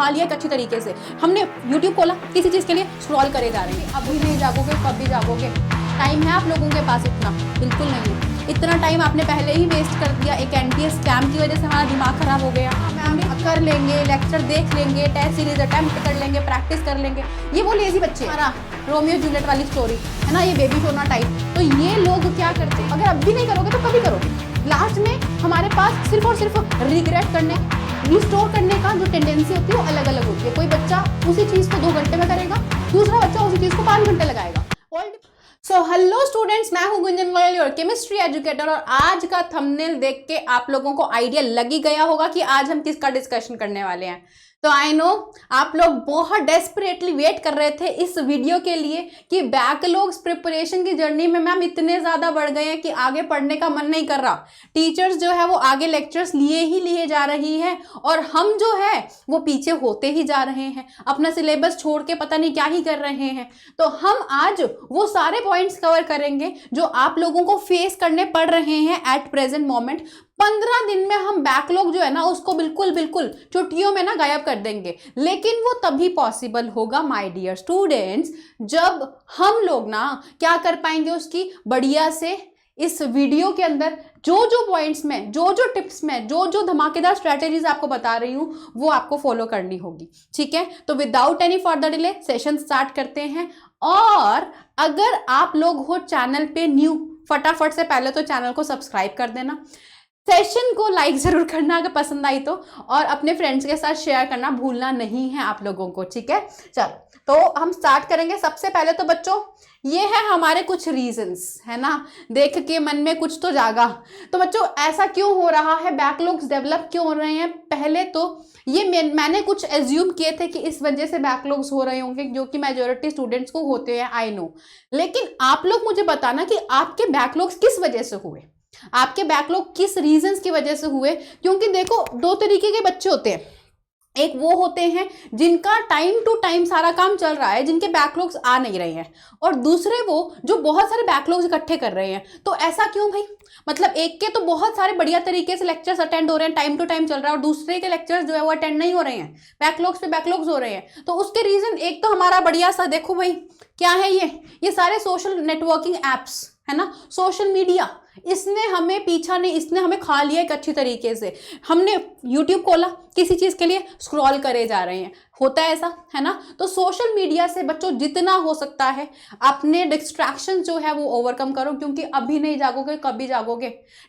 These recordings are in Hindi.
खा लिया एक अच्छी तरीके से। हमने YouTube खोला किसी चीज़ के लिए, स्क्रॉल करे जा रहे हैं। अभी नहीं जागोगे कभी जागोगे? टाइम है आप लोगों के पास इतना? बिल्कुल नहीं है। इतना टाइम आपने पहले ही वेस्ट कर दिया। एक एनटीए स्कैम की वजह से हमारा दिमाग खराब हो गया। मैम कर लेंगे, लेक्चर देख लेंगे, टेस्ट सीरीज अटेम्प्ट कर लेंगे, प्रैक्टिस कर लेंगे। ये वो लेजी बच्चे, हमारा रोमियो जूलियट वाली स्टोरी है ना, ये बेबी सोना टाइप। तो ये लोग क्या करते हैं, अगर अब भी नहीं करोगे तो कभी करोगे? लास्ट में हमारे पास सिर्फ और सिर्फ रिग्रेट करने, रिस्टोर करने का जो टेंडेंसी होती है वो अलग अलग होती है। कोई बच्चा उसी चीज़ को 2 घंटे में करेगा, दूसरा बच्चा उसी चीज़ को 5 घंटे लगाएगा। सो हेलो स्टूडेंट्स, मैं हूं Gunjan Goyal, your chemistry educator. और आज का थंबनेल देख के आप लोगों को आइडिया लग ही गया होगा कि आज हम किसका डिस्कशन करने वाले हैं। तो आई नो आप लोग बहुत डेस्परेटली वेट कर रहे थे इस वीडियो के लिए कि बैकलॉग्स प्रिपरेशन की जर्नी में मैम इतने ज़्यादा बढ़ गए हैं कि आगे पढ़ने का मन नहीं कर रहा। टीचर्स जो है वो आगे लेक्चर्स लिए जा रही है और हम जो है वो पीछे होते ही जा रहे हैं, अपना सिलेबस छोड़ के पता नहीं क्या ही कर रहे हैं। तो हम आज वो सारे पॉइंट्स कवर करेंगे जो आप लोगों को फेस करने पड़ रहे हैं एट प्रेजेंट मोमेंट। 15 दिन में हम बैकलॉग जो है ना उसको बिल्कुल छुट्टियों में ना गायब कर देंगे। लेकिन वो तभी पॉसिबल होगा माय डियर स्टूडेंट्स जब हम लोग ना क्या कर पाएंगे, उसकी बढ़िया से इस वीडियो के अंदर जो पॉइंट्स में, जो टिप्स में, जो धमाकेदार स्ट्रेटेजीज आपको बता रही हूँ वो आपको फॉलो करनी होगी। ठीक है, तो without any further delay session start करते हैं। और अगर आप लोग हो चैनल पे न्यू, फटाफट से पहले तो चैनल को सब्सक्राइब कर देना, सेशन को लाइक जरूर करना अगर पसंद आई तो, और अपने फ्रेंड्स के साथ शेयर करना भूलना नहीं है आप लोगों को। ठीक है, चलो तो हम स्टार्ट करेंगे। सबसे पहले तो बच्चों ये है हमारे कुछ रीजंस, है ना, देख के मन में कुछ तो जागा। तो बच्चों ऐसा क्यों हो रहा है, बैकलॉग्स डेवलप क्यों हो रहे हैं? पहले तो ये मैंने कुछ एज्यूम किए थे कि इस वजह से बैकलॉग्स हो रहे होंगे, जो कि मेजॉरिटी स्टूडेंट्स को होते हैं, आई नो। लेकिन आप लोग मुझे बताना कि आपके बैकलॉग्स किस वजह से हुए, आपके बैकलॉग किस रीजंस की वजह से हुए। क्योंकि देखो 2 तरीके के बच्चे होते हैं। एक वो होते हैं जिनका टाइम टू टाइम सारा काम चल रहा है, जिनके बैकलॉग्स आ नहीं रहे हैं, और दूसरे वो जो बहुत सारे बैकलॉग्स इकट्ठे कर रहे हैं। तो ऐसा क्यों भाई? मतलब एक के तो बहुत सारे बढ़िया तरीके से लेक्चर्स अटेंड हो रहे हैं, टाइम टू टाइम चल रहा है, और दूसरे के लेक्चर्स जो है वो अटेंड नहीं हो रहे हैं, बैकलॉग्स पे बैकलॉग्स हो रहे हैं। तो उसके रीजन एक तो हमारा बढ़िया सा, देखो भाई क्या है, ये सारे सोशल नेटवर्किंग एप्स है ना, सोशल मीडिया, इसने हमें पीछा नहीं, इसने हमें खा लिया एक अच्छी तरीके से। हमने YouTube खोला किसी चीज़ के लिए, स्क्रॉल करे जा रहे हैं, होता है ऐसा, है ना। तो सोशल मीडिया से बच्चों जितना हो सकता है अपने डिस्ट्रैक्शन जो है वो ओवरकम करो, क्योंकि अभी नहीं जागोगे कभी जागोगे?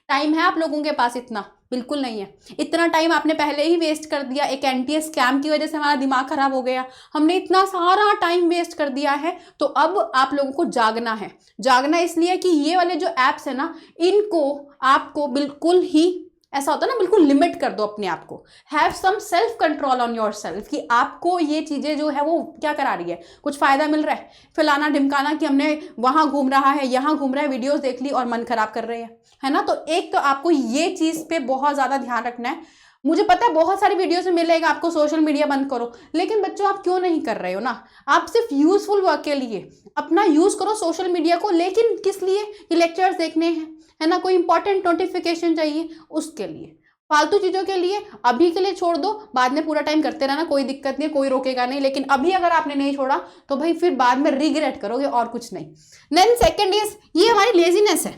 टाइम है आप लोगों के पास इतना? बिल्कुल नहीं है। इतना टाइम आपने पहले ही वेस्ट कर दिया। एक एनटीए स्कैम की वजह से हमारा दिमाग खराब हो गया। हमने इतना सारा टाइम वेस्ट कर दिया है। तो अब आप लोगों को जागना है। जागना इसलिए कि ये वाले जो एप्स है ना, इनको आपको बिल्कुल ही ऐसा होता है ना, बिल्कुल लिमिट कर दो अपने आप को। Have some self control on yourself, कि आपको ये चीज़ें जो है वो क्या करा रही है, कुछ फ़ायदा मिल रहा है, फलाना ढिमकाना कि हमने वहाँ घूम रहा है, यहाँ घूम रहा है, वीडियोस देख ली और मन खराब कर रहे हैं, है ना। तो एक तो आपको ये चीज़ पे बहुत ज़्यादा ध्यान रखना है। मुझे पता है बहुत सारी वीडियोस में मिलेगा आपको सोशल मीडिया बंद करो, लेकिन बच्चों आप क्यों नहीं कर रहे हो ना? आप सिर्फ यूजफुल वर्क के लिए अपना यूज़ करो सोशल मीडिया को, लेकिन किस लिए? ये लेक्चर्स देखने हैं, है ना, कोई इंपॉर्टेंट नोटिफिकेशन चाहिए उसके लिए। फालतू चीज़ों के लिए अभी के लिए छोड़ दो, बाद में पूरा टाइम करते रहना, कोई दिक्कत नहीं, कोई रोकेगा नहीं। लेकिन अभी अगर आपने नहीं छोड़ा तो भाई फिर बाद में रिग्रेट करोगे और कुछ नहीं। देन सेकंड इज, ये हमारी लेजीनेस है,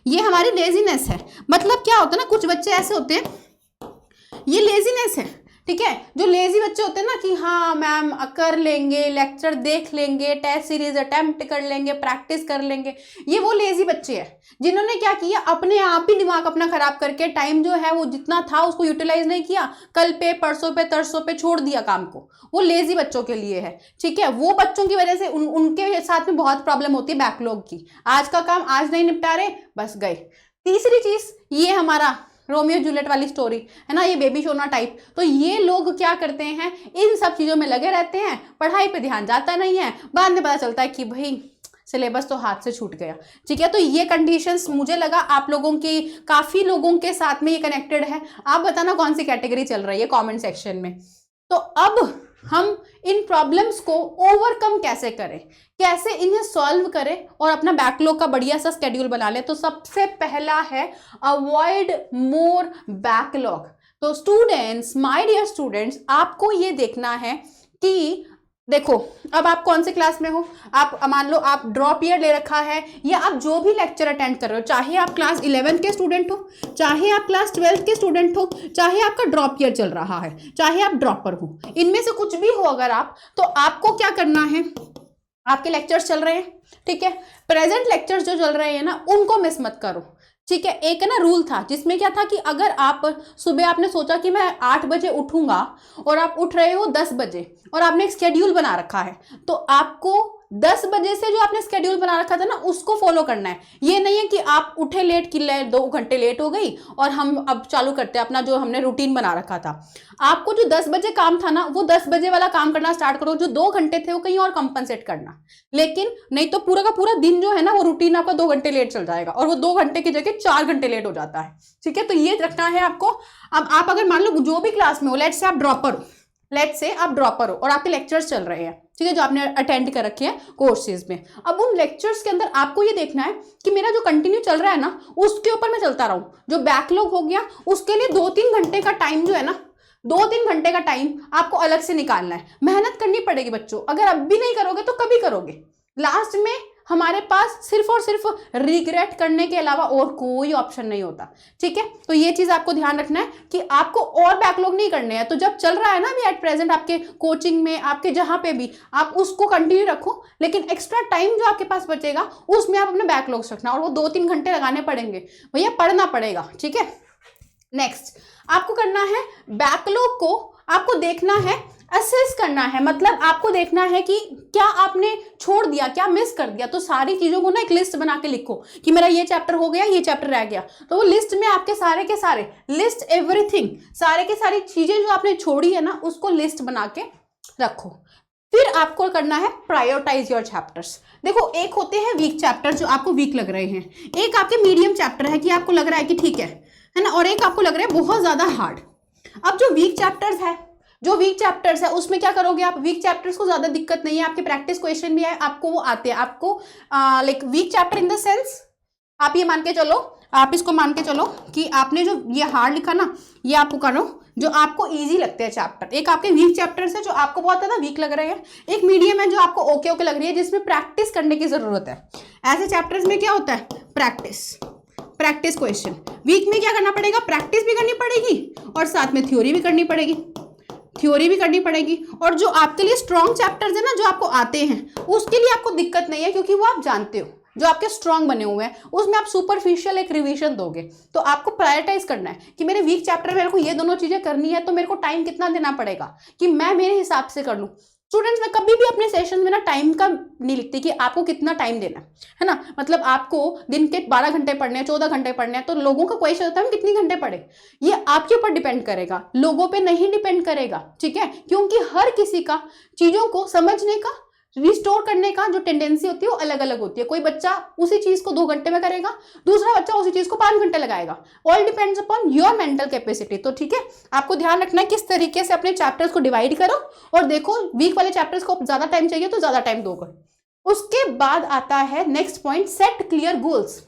ये हमारी लेजीनेस है। मतलब क्या होता है ना, कुछ बच्चे ऐसे होते हैं, ये लेजीनेस है, ठीक है। जो लेजी बच्चे होते हैं ना कि हाँ मैम कर लेंगे, लेक्चर देख लेंगे, टेस्ट सीरीज अटेम्प्ट कर लेंगे, प्रैक्टिस कर लेंगे, ये वो लेजी बच्चे हैं जिन्होंने क्या किया, अपने आप ही दिमाग अपना खराब करके टाइम जो है वो जितना था उसको यूटिलाइज नहीं किया, कल पे परसों पे तरसों पे छोड़ दिया काम को। वो लेजी बच्चों के लिए है, ठीक है। वो बच्चों की वजह से उनके साथ में बहुत प्रॉब्लम होती है बैकलॉग की। आज का काम आज नहीं निपटा रहे, बस गए। तीसरी चीज, ये हमारा रोमियो जूलियट वाली स्टोरी है ना, ये बेबी सोना टाइप। तो ये लोग क्या करते हैं, इन सब चीज़ों में लगे रहते हैं, पढ़ाई पे ध्यान जाता नहीं है, बाद में पता चलता है कि भाई सिलेबस तो हाथ से छूट गया। ठीक है, तो ये कंडीशंस मुझे लगा आप लोगों की, काफ़ी लोगों के साथ में ये कनेक्टेड है। आप बताना कौन सी कैटेगरी चल रही है कॉमेंट सेक्शन में। तो अब हम इन प्रॉब्लम्स को ओवरकम कैसे करें, कैसे इन्हें सॉल्व करें और अपना बैकलॉग का बढ़िया सा स्केड्यूल बना लें। तो सबसे पहला है अवॉइड मोर बैकलॉग। तो स्टूडेंट्स, माय डियर स्टूडेंट्स, आपको ये देखना है कि देखो अब आप कौन से क्लास में हो, आप मान लो आप ड्रॉप ईयर ले रखा है, या आप जो भी लेक्चर अटेंड कर रहे हो, चाहे आप क्लास 11 के स्टूडेंट हो, चाहे आप क्लास 12 के स्टूडेंट हो, चाहे आपका ड्रॉप ईयर चल रहा है, चाहे आप ड्रॉपर हो, इनमें से कुछ भी हो अगर आप, तो आपको क्या करना है, आपके लेक्चर्स चल रहे हैं, ठीक है, प्रेजेंट लेक्चर्स जो चल रहे हैं ना उनको मिस मत करो, ठीक है। एक ना रूल था जिसमें क्या था कि अगर आप सुबह आपने सोचा कि मैं 8 बजे उठूंगा और आप उठ रहे हो 10 बजे और आपने एक स्केड्यूल बना रखा है, तो आपको 10 बजे से जो आपने स्केड्यूल बना रखा था ना उसको फॉलो करना है। ये नहीं है कि आप उठे लेट कि 2 घंटे लेट हो गई और हम अब चालू करते हैं अपना जो हमने रूटीन बना रखा था। आपको जो 10 बजे काम था ना वो 10 बजे वाला काम करना स्टार्ट करो, जो 2 घंटे थे वो कहीं और कंपनसेट करना, लेकिन नहीं तो पूरा का पूरा दिन जो है ना वो रूटीन आपका 2 घंटे लेट चल जाएगा और वो 2 घंटे की जगह 4 घंटे लेट हो जाता है, ठीक है। तो ये रखना है आपको। अब आप अगर मान लो जो भी क्लास में हो, लेट्स से आप ड्रॉपर हो और आपके लेक्चर्स चल रहे हैं, ठीक है, जो आपने अटेंड कर रखे हैं कोर्सेज में, अब उन लेक्चर्स के अंदर आपको ये देखना है कि मेरा जो कंटिन्यू चल रहा है ना उसके ऊपर मैं चलता रहूं, जो बैकलॉग हो गया उसके लिए 2-3 घंटे का टाइम जो है ना, 2-3 घंटे का टाइम आपको अलग से निकालना है। मेहनत करनी पड़ेगी बच्चों, अगर अब भी नहीं करोगे तो कभी करोगे। लास्ट में हमारे पास सिर्फ और सिर्फ रिग्रेट करने के अलावा और कोई ऑप्शन नहीं होता, ठीक है। तो ये चीज आपको ध्यान रखना है कि आपको और बैकलॉग नहीं करने हैं। तो जब चल रहा है ना अभी एट प्रेजेंट आपके कोचिंग में, आपके जहां पे भी, आप उसको कंटिन्यू रखो, लेकिन एक्स्ट्रा टाइम जो आपके पास बचेगा उसमें आप अपने बैकलॉग्स रखना, और वो 2-3 घंटे लगाने पड़ेंगे, भैया पढ़ना पड़ेगा, ठीक है। नेक्स्ट आपको करना है, बैकलॉग को आपको देखना है, असेस करना है, मतलब आपको देखना है कि क्या आपने छोड़ दिया, क्या मिस कर दिया। तो सारी चीजों को ना एक लिस्ट बना के लिखो कि मेरा ये चैप्टर हो गया, ये चैप्टर रह गया, तो वो लिस्ट में आपके सारे के सारे लिस्ट एवरीथिंग, सारे के सारी चीजें जो आपने छोड़ी है ना उसको लिस्ट बना के रखो। फिर आपको करना है प्रायोरिटाइज योर चैप्टर्स। देखो एक होते हैं वीक चैप्टर जो आपको वीक लग रहे हैं, एक आपके मीडियम चैप्टर है कि आपको लग रहा है कि ठीक है ना, और एक आपको लग रहा है बहुत ज्यादा हार्ड। अब जो वीक चैप्टर्स है उसमें क्या करोगे आप, वीक चैप्टर्स को ज्यादा दिक्कत नहीं है, आपके प्रैक्टिस क्वेश्चन भी है, आपको वो आते हैं, आपको like weak chapter in the sense आप ये मान के चलो, आप इसको मान के चलो कि आपने जो ये हार्ड लिखा ना ये आपको करो जो आपको इजी लगते हैं चैप्टर। एक आपके वीक चैप्टर्स है जो आपको बहुत ज्यादा वीक लग रहे हैं, एक मीडियम है जो आपको ओके ओके लग रही है जिसमें प्रैक्टिस करने की जरूरत है। ऐसे चैप्टर्स में क्या होता है, प्रैक्टिस क्वेश्चन। वीक में क्या करना पड़ेगा, प्रैक्टिस भी करनी पड़ेगी और साथ में थ्योरी भी करनी पड़ेगी। और जो आपके लिए स्ट्रॉन्ग चैप्टर्स है ना जो आपको आते हैं उसके लिए आपको दिक्कत नहीं है, क्योंकि वो आप जानते हो, जो आपके स्ट्रॉन्ग बने हुए हैं उसमें आप सुपरफिशियल एक रिवीजन दोगे। तो आपको प्रायोरिटाइज करना है कि मेरे वीक चैप्टर में मेरे को ये दोनों चीजें करनी है, तो मेरे को टाइम कितना देना पड़ेगा कि मैं मेरे हिसाब से कर लूँ। स्टूडेंट्स, मैं कभी भी अपने सेशन में ना टाइम का नहीं लिखती कि आपको कितना टाइम देना है ना, मतलब आपको दिन के 12 घंटे पढ़ने हैं, 14 घंटे पढ़ने हैं, तो लोगों का क्वेश्चन होता है हम कितनी घंटे पढ़े, ये आपके ऊपर डिपेंड करेगा, लोगों पे नहीं डिपेंड करेगा, ठीक है। क्योंकि हर किसी का चीजों को समझने का, रिस्टोर करने का जो टेंडेंसी होती है वो अलग अलग होती है। कोई बच्चा उसी चीज को 2 घंटे में करेगा, दूसरा बच्चा उसी चीज को 5 घंटे लगाएगा। All depends upon your mental capacity. तो ठीक है, आपको ध्यान रखना है किस तरीके से अपने चैप्टर्स को डिवाइड करो, और देखो वीक वाले चैप्टर्स को ज्यादा टाइम चाहिए तो ज्यादा टाइम दोगे। उसके बाद आता है next point, set clear goals.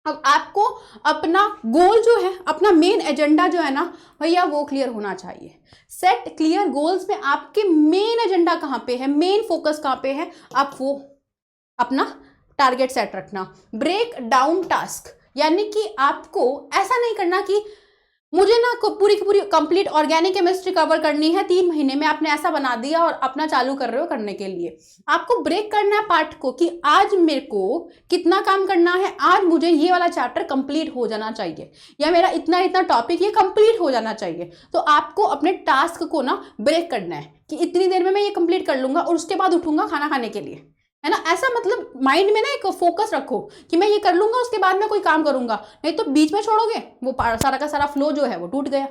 अब आपको अपना गोल जो है, अपना मेन एजेंडा जो है ना भैया वो क्लियर होना चाहिए। सेट क्लियर गोल्स में आपके मेन एजेंडा कहाँ पे है, मेन फोकस कहाँ पे है, आप वो अपना टारगेट सेट रखना। ब्रेक डाउन टास्क, यानी कि आपको ऐसा नहीं करना कि मुझे ना पूरी की पूरी कंप्लीट ऑर्गेनिक केमिस्ट्री कवर करनी है 3 महीने में, आपने ऐसा बना दिया और अपना चालू कर रहे हो करने के लिए। आपको ब्रेक करना है पार्ट को कि आज मेरे को कितना काम करना है, आज मुझे ये वाला चैप्टर कंप्लीट हो जाना चाहिए, या मेरा इतना इतना टॉपिक ये कंप्लीट हो जाना चाहिए। तो आपको अपने टास्क को ना ब्रेक करना है कि इतनी देर में मैं ये कंप्लीट कर लूंगा और उसके बाद उठूंगा खाना खाने के लिए, है ना। ऐसा मतलब माइंड में ना एक फोकस रखो कि मैं ये कर लूंगा उसके बाद मैं कोई काम करूंगा, नहीं तो बीच में छोड़ोगे वो सारा का सारा फ्लो जो है वो टूट गया,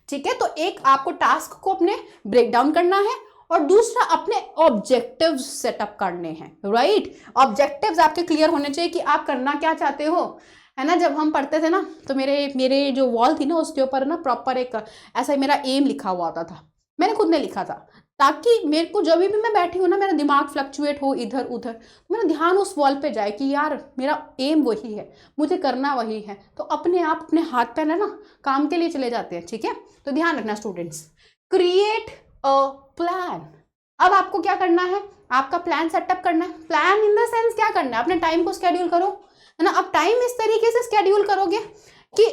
ठीक है। तो एक आपको टास्क को अपने ब्रेक डाउन करना है, और दूसरा अपने ऑब्जेक्टिव्स सेटअप करने हैं, राइट। ऑब्जेक्टिव्स आपके क्लियर होने चाहिए कि आप करना क्या चाहते हो, है ना। जब हम पढ़ते थे ना तो मेरे जो वॉल थी ना उसके ऊपर ना प्रॉपर एक ऐसा मेरा एम लिखा हुआ होता था, मैंने खुद ने लिखा था, ताकि मेरे को जब भी मैं बैठी हूँ ना, मेरा दिमाग फ्लक्चुएट हो इधर उधर, तो मेरा ध्यान उस वॉल पे जाए कि यार मेरा एम वही है, मुझे करना वही है, तो अपने आप अपने हाथ पैर है ना काम के लिए चले जाते हैं। ठीक है, तो ध्यान रखना स्टूडेंट्स, क्रिएट अ प्लान। अब आपको क्या करना है, आपका प्लान सेटअप करना है। प्लान इन द सेंस क्या करना है, अपने टाइम को स्केड्यूल करो, है ना। अब टाइम इस तरीके से स्केड्यूल करोगे कि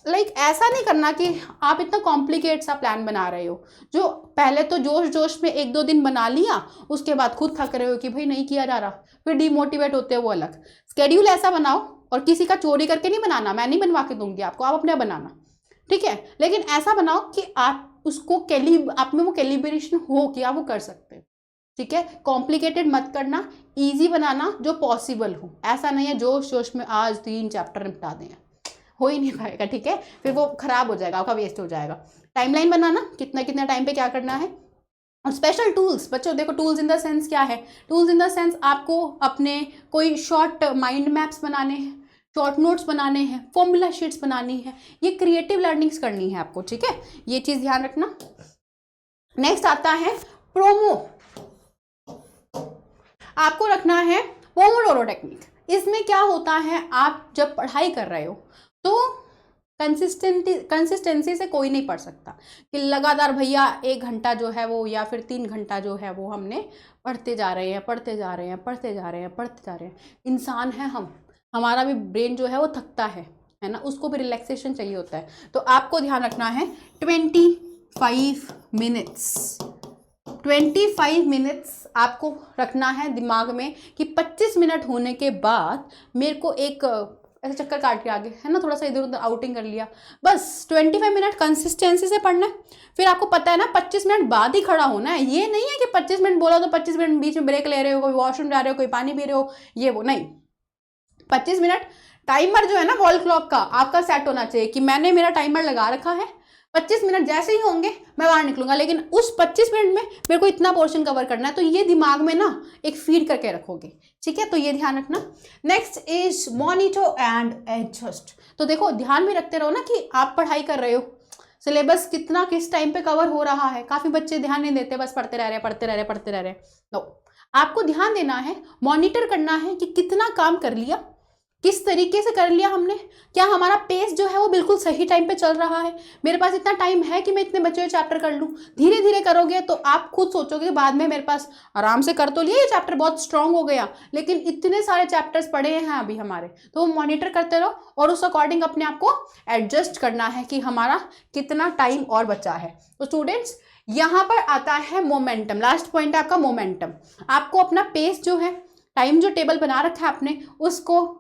लाइक ऐसा नहीं करना कि आप इतना कॉम्प्लिकेट सा प्लान बना रहे हो, जो पहले तो जोश जोश में 1-2 दिन बना लिया, उसके बाद खुद थक रहे हो कि भाई नहीं किया जा रहा, फिर डिमोटिवेट होते हो, वो अलग। स्केड्यूल ऐसा बनाओ, और किसी का चोरी करके नहीं बनाना, मैं नहीं बनवा के दूंगी आपको, आप अपने बनाना, ठीक है। लेकिन ऐसा बनाओ कि आप उसको आप में वो कैलिब्रेशन हो कि आप वो कर सकते हो। ठीक है, कॉम्प्लिकेटेड मत करना, इजी बनाना जो पॉसिबल हो। ऐसा नहीं है जोश जोश में आज 3 चैप्टर निपटा दें, हो ही नहीं पाएगा। ठीक है, फिर वो खराब हो जाएगा, आपका वेस्ट हो जाएगा। टाइमलाइन बनाना, कितना कितना टाइम पे क्या करना है। और स्पेशल टूल्स, बच्चों देखो टूल्स इन द सेंस क्या है, टूल्स इन द सेंस आपको अपने कोई शॉर्ट माइंड मैप्स बनाने हैं, शॉर्ट नोट्स बनाने हैं, फॉर्मूला शीट्स बनानी है, ये क्रिएटिव लर्निंग्स करनी है आपको। ठीक है, ये चीज ध्यान रखना। नेक्स्ट आता है प्रोमो, आपको रखना है पोमोडोरो टेक्निक। इसमें क्या होता है, आप जब पढ़ाई कर रहे हो तो कंसिस्टेंसी से कोई नहीं पढ़ सकता कि लगातार भैया 1 घंटा जो है वो, या फिर 3 घंटा जो है वो हमने पढ़ते जा रहे हैं, पढ़ते जा रहे हैं, पढ़ते जा रहे हैं, पढ़ते जा रहे हैं। इंसान है हम, हमारा भी ब्रेन जो है वो थकता है ना, उसको भी रिलैक्सेशन चाहिए होता है। तो आपको ध्यान रखना है 25 मिनट्स, 25 मिनट्स आपको रखना है दिमाग में कि 25 मिनट होने के बाद मेरे को एक ऐसे चक्कर काट के आगे, है ना, थोड़ा सा इधर उधर आउटिंग कर लिया, बस 25 मिनट कंसिस्टेंसी से पढ़ना है। फिर आपको पता है ना 25 मिनट बाद ही खड़ा होना है। ये नहीं है कि 25 मिनट बोला तो 25 मिनट बीच में ब्रेक ले रहे हो, कोई वॉशरूम जा रहे हो, कोई पानी पी रहे हो, ये वो नहीं। 25 मिनट टाइमर जो है ना वॉल क्लॉक का आपका सेट होना चाहिए कि मैंने मेरा टाइमर लगा रखा है, 25 मिनट जैसे ही होंगे मैं बाहर निकलूंगा, लेकिन उस 25 मिनट में मेरे को इतना पोर्शन कवर करना है। तो ये दिमाग में ना एक फीड करके रखोगे। ठीक है, तो ये ध्यान रखना। Next is monitor and adjust. तो देखो ध्यान में रखते रहो ना कि आप पढ़ाई कर रहे हो, सिलेबस कितना किस टाइम पे कवर हो रहा है। काफी बच्चे ध्यान नहीं देते, बस पढ़ते रह रहे पढ़ते रह रहे पढ़ते रह रहे। तो आपको ध्यान देना है, मॉनिटर करना है कि कितना काम कर लिया, किस तरीके से कर लिया हमने, क्या हमारा पेस जो है वो बिल्कुल सही टाइम पे चल रहा है, मेरे पास इतना टाइम है कि मैं इतने बच्चे चैप्टर कर लूँ। धीरे धीरे करोगे तो आप खुद सोचोगे बाद में मेरे पास आराम से कर तो लिया, ये चैप्टर बहुत स्ट्रांग हो गया, लेकिन इतने सारे चैप्टर्स पढ़े हैं अभी हमारे। तो मॉनिटर करते रहो और उस अकॉर्डिंग अपने आप को एडजस्ट करना है कि हमारा कितना टाइम और बचा है। तो स्टूडेंट्स यहाँ पर आता है मोमेंटम, लास्ट पॉइंट आपका मोमेंटम। आपको अपना पेस जो है, टाइम जो टेबल बना रखा है आपने, उसको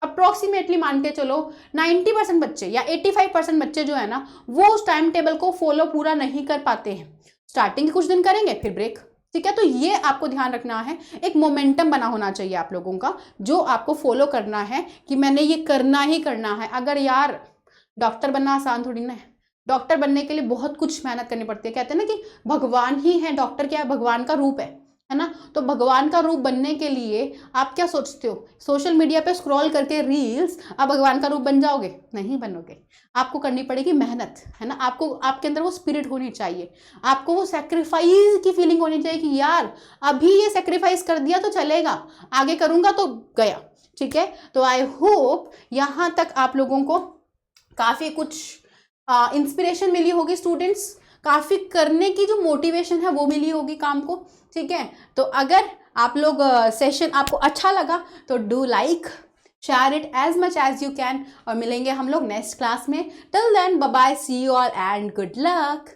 अप्रोक्सीमेटली मान के चलो 90% बच्चे या 85% बच्चे जो है ना वो उस टाइम टेबल को फॉलो पूरा नहीं कर पाते हैं। स्टार्टिंग के कुछ दिन करेंगे फिर ब्रेक। ठीक है, तो ये आपको ध्यान रखना है, एक मोमेंटम बना होना चाहिए आप लोगों का, जो आपको फॉलो करना है कि मैंने ये करना ही करना है। अगर यार डॉक्टर बनना आसान थोड़ी ना है, डॉक्टर बनने के लिए बहुत कुछ मेहनत करनी पड़ती है। कहते हैं ना कि भगवान ही है, डॉक्टर क्या है, भगवान का रूप है ना। तो भगवान का रूप बनने के लिए आप क्या सोचते हो, सोशल मीडिया पे स्क्रॉल करके रील्स आप भगवान का रूप बन जाओगे? नहीं बनोगे, आपको करनी पड़ेगी मेहनत, है ना। आपको आपके अंदर वो स्पिरिट होनी चाहिए, आपको वो सेक्रीफाइस की फीलिंग होनी चाहिए कि यार अभी ये सेक्रीफाइस कर दिया तो चलेगा, आगे करूंगा तो गया। ठीक है, तो आई होप यहाँ तक आप लोगों को काफ़ी कुछ इंस्पिरेशन मिली होगी स्टूडेंट्स, काफ़ी करने की जो मोटिवेशन है वो मिली होगी काम को। ठीक है, तो अगर आप लोग सेशन आपको अच्छा लगा तो do like, share it as much as you can, और मिलेंगे हम लोग नेक्स्ट क्लास में। Till then bye bye, see you all and good luck.